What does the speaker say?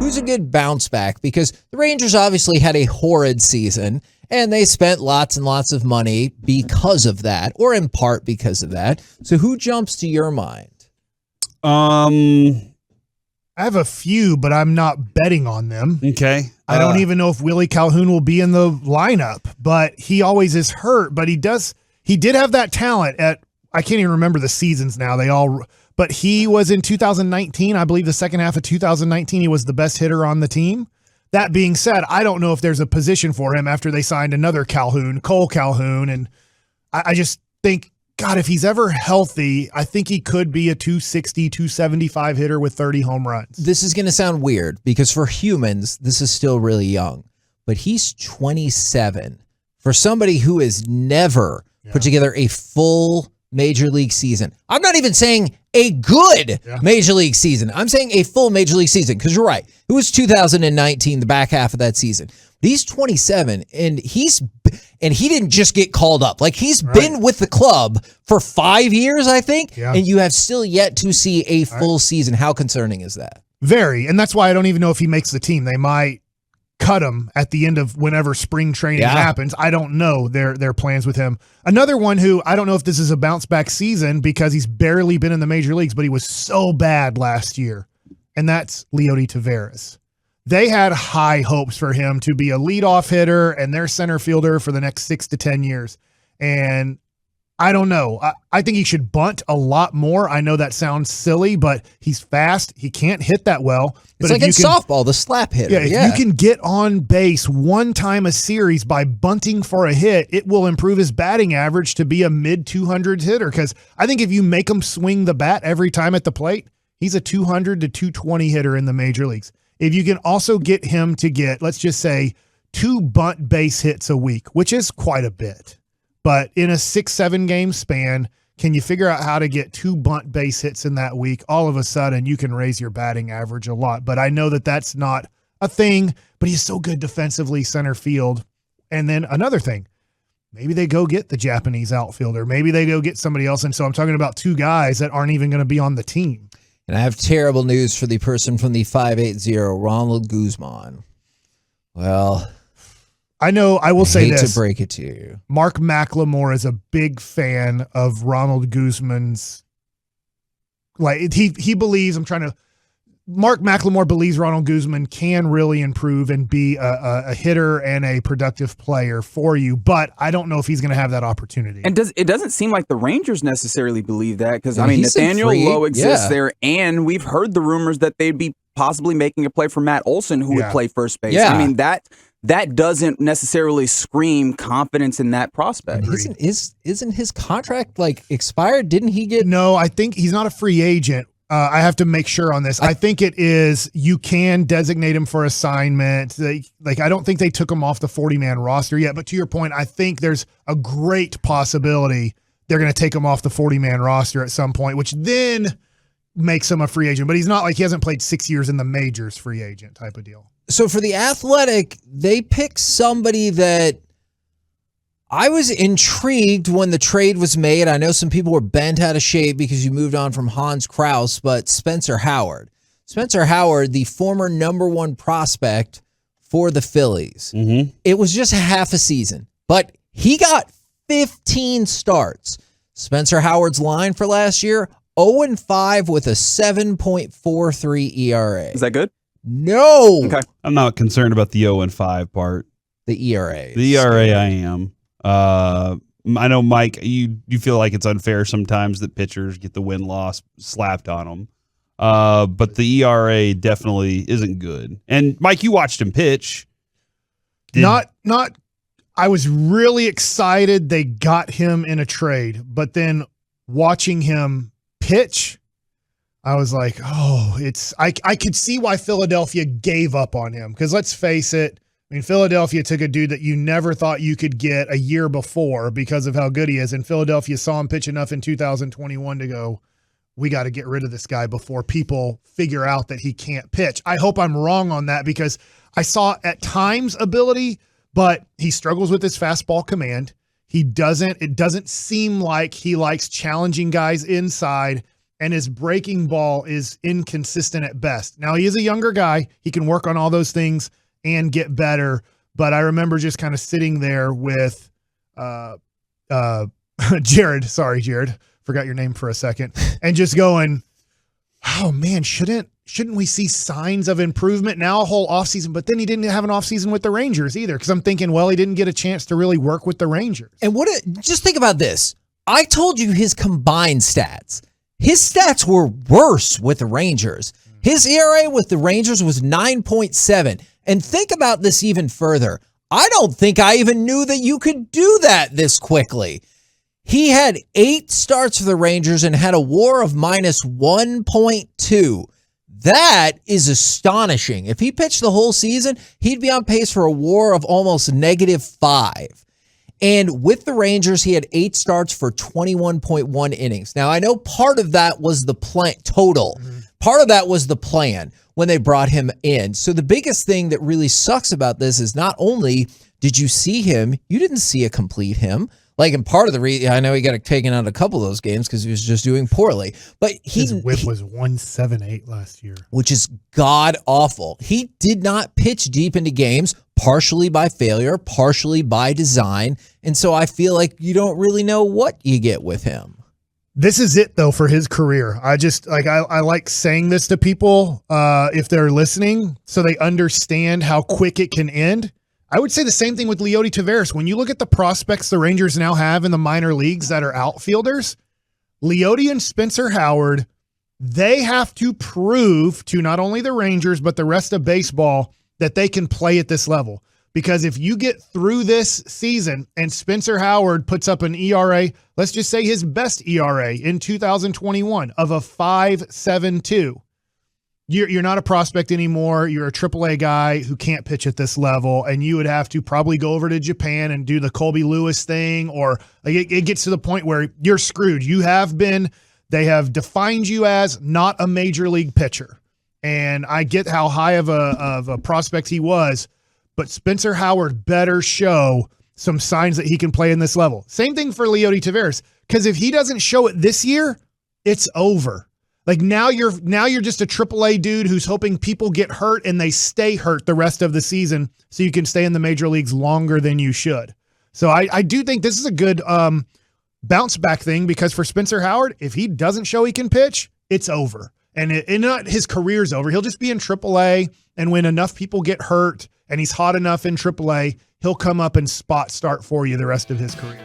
who's a good bounce back? Because the Rangers obviously had a horrid season, and they spent lots and lots of money because of that, or in part because of that. So who jumps to your mind? I have a few, but I'm not betting on them. Okay. I don't even know if Willie Calhoun will be in the lineup, but he always is hurt. But he did have that talent at, I can't even remember the seasons now. But he was in 2019, I believe the second half of 2019, he was the best hitter on the team. That being said, I don't know if there's a position for him after they signed another Calhoun, Cole Calhoun. And I just think, God, if he's ever healthy, I think he could be a 260, 275 hitter with 30 home runs. This is going to sound weird because for humans, this is still really young. But he's 27. For somebody who has never put together a full Major League season. I'm not even saying a good Major League season. I'm saying a full Major League season because you're right. It was 2019, the back half of that season. He's 27, and he didn't just get called up. Like, he's been with the club for 5 years, I think, and you have still yet to see a full season. How concerning is that? Very, and that's why I don't even know if he makes the team. They might cut him at the end of whenever spring training happens. I don't know their plans with him. Another one who I don't know if this is a bounce back season because he's barely been in the major leagues, but he was so bad last year, and that's Leodi Tavares. They had high hopes for him to be a leadoff hitter and their center fielder for the next 6 to 10 years. And I don't know. I think he should bunt a lot more. I know that sounds silly, but he's fast. He can't hit that well. It's like in softball, the slap hitter. If you can get on base one time a series by bunting for a hit, it will improve his batting average to be a mid-200s hitter. Because I think if you make him swing the bat every time at the plate, he's a 200 to 220 hitter in the major leagues. If you can also get him to get, let's just say, 2 bunt base hits a week, which is quite a bit. But in a 6-7 game span, can you figure out how to get 2 bunt base hits in that week? All of a sudden, you can raise your batting average a lot. But I know that that's not a thing, but he's so good defensively center field. And then another thing, maybe they go get the Japanese outfielder. Maybe they go get somebody else. And so I'm talking about 2 guys that aren't even going to be on the team. And I have terrible news for the person from the 580, Ronald Guzman. Well, I know I will say this. I hate to break it to you. Mark McLemore is a big fan of Ronald Guzman's. Like he believes, Mark McLemore believes Ronald Guzman can really improve and be a hitter and a productive player for you, but I don't know if he's going to have that opportunity. And it doesn't seem like the Rangers necessarily believe that because, Nathaniel Lowe exists there, and we've heard the rumors that they'd be possibly making a play for Matt Olson, who would play first base. Yeah. I mean, that doesn't necessarily scream confidence in that prospect. Isn't his contract expired? Didn't he get? No, I think he's not a free agent. I have to make sure on this. I think it is, you can designate him for assignment. I don't think they took him off the 40-man roster yet, but to your point, I think there's a great possibility they're going to take him off the 40-man roster at some point, which then makes him a free agent. But he's not he hasn't played 6 years in the majors free agent type of deal. So for the Athletic, they picked somebody that I was intrigued when the trade was made. I know some people were bent out of shape because you moved on from Hans Kraus, but Spencer Howard. Spencer Howard, the former #1 prospect for the Phillies. Mm-hmm. It was just half a season, but he got 15 starts. Spencer Howard's line for last year, 0-5 with a 7.43 ERA. Is that good? No. Okay. I'm not concerned about the 0-5 part. The ERA. The ERA I am. I know, Mike, you feel like it's unfair sometimes that pitchers get the win-loss slapped on them. But the ERA definitely isn't good. And, Mike, you watched him pitch. I was really excited they got him in a trade, but then watching him pitch, I was like, I could see why Philadelphia gave up on him. Because let's face it, Philadelphia took a dude that you never thought you could get a year before because of how good he is. And Philadelphia saw him pitch enough in 2021 to go, we got to get rid of this guy before people figure out that he can't pitch. I hope I'm wrong on that because I saw at times ability, but he struggles with his fastball command. It doesn't seem like he likes challenging guys inside. and his breaking ball is inconsistent at best. Now, he is a younger guy. He can work on all those things and get better. But I remember just kind of sitting there with Jared. Sorry, Jared. Forgot your name for a second. And just going, oh, man, shouldn't we see signs of improvement now a whole offseason? But then he didn't have an offseason with the Rangers either, because I'm thinking, well, he didn't get a chance to really work with the Rangers. And just think about this. I told you his combined stats. His stats were worse with the Rangers. His ERA with the Rangers was 9.7. And think about this even further. I don't think I even knew that you could do that this quickly. He had 8 starts for the Rangers and had a WAR of minus 1.2. That is astonishing. If he pitched the whole season, he'd be on pace for a WAR of almost -5. And with the Rangers, he had 8 starts for 21.1 innings. Now, I know part of that was the plan total. Part of that was the plan when they brought him in. So the biggest thing that really sucks about this is not only did you see him, you didn't see a complete him. Like, and part of the reason, I know he got taken out a couple of those games because he was just doing poorly. But his whip was 178 last year, which is god awful. He did not pitch deep into games, partially by failure, partially by design. And so I feel like you don't really know what you get with him. This is it, though, for his career. I just I like saying this to people if they're listening so they understand how quick it can end. I would say the same thing with Leodi Tavares. When you look at the prospects the Rangers now have in the minor leagues that are outfielders, Leodi and Spencer Howard, they have to prove to not only the Rangers but the rest of baseball that they can play at this level. Because if you get through this season and Spencer Howard puts up an ERA, let's just say his best ERA in 2021 of a 5.72, you're not a prospect anymore. You're a AAA guy who can't pitch at this level, and you would have to probably go over to Japan and do the Colby Lewis thing, or it gets to the point where you're screwed. They have defined you as not a major league pitcher. And I get how high of a prospect he was, but Spencer Howard better show some signs that he can play in this level. Same thing for Leodi Tavares, because if he doesn't show it this year, it's over. Like now you're just a AAA dude who's hoping people get hurt and they stay hurt the rest of the season so you can stay in the major leagues longer than you should. So I do think this is a good bounce back thing, because for Spencer Howard, if he doesn't show he can pitch, it's over. And not his career's over. He'll just be in AAA, and when enough people get hurt and he's hot enough in AAA, he'll come up and spot start for you the rest of his career.